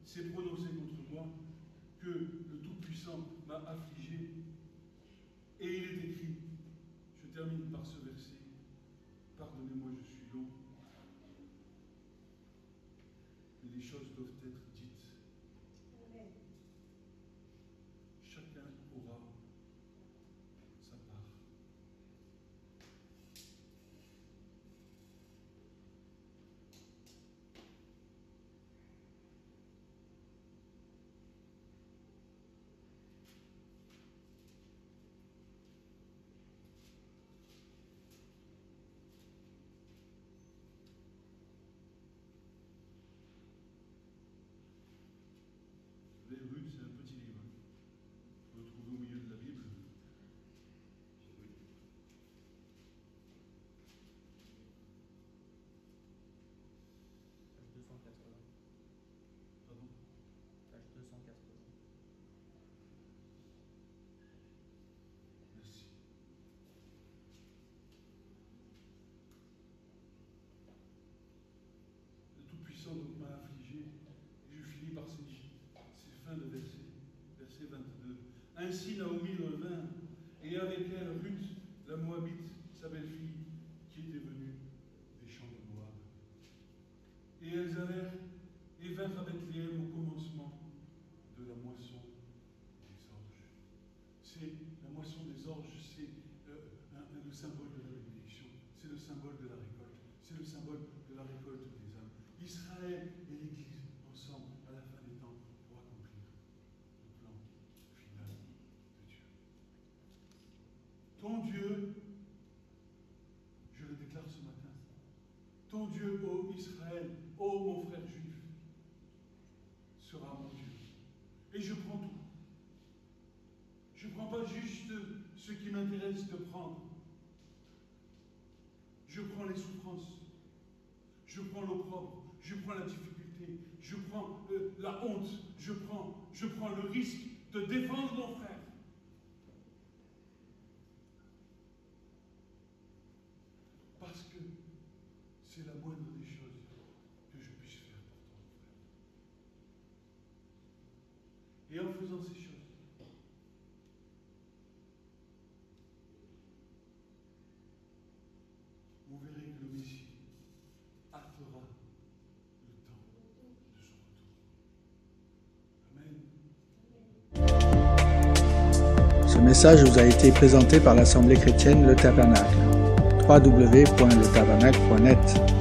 s'est prononcé contre moi, que le Tout-Puissant m'a affligé? Et il est écrit, je termine par ce verset, pardonnez-moi, je suis long, mais les choses doivent être dites. Chacun aura sa part. Ruth, c'est un petit livre. Vous le trouvez au milieu de la Bible. Page 280. Pardon? Page 280. Merci. Le Tout-Puissant donc m'a affligé, et je finis par ces fin de verset 22. Ainsi Naomi revint, et avec elle Ruth, la Moabite, sa belle-fille, qui était venue des champs de Moab. Et elles allèrent et vinrent à Bethléem au commencement de la moisson des orges. C'est la moisson des orges, c'est le symbole de la bénédiction, c'est le symbole de la récolte, c'est le symbole de la récolte des âmes. Israël et l'Église ensemble à la fin des temps pour accomplir le plan final de Dieu. Ton Dieu, je le déclare ce matin, ton Dieu, ô Israël, ô mon frère juif, sera mon Dieu. Et je prends tout. Je ne prends pas juste ce qui m'intéresse de prendre. Je prends les souffrances. Je prends l'opprobre. Je prends la difficulté. Je prends la honte. Je prends le risque de défendre mon frère. Parce que c'est la moindre des choses que je puisse faire pour ton frère. Et en faisant ces choses, vous verrez que le Messie hâtera le temps de son retour. Amen. Ce message vous a été présenté par l'Assemblée chrétienne Le Tabernacle. www.letabernacle.net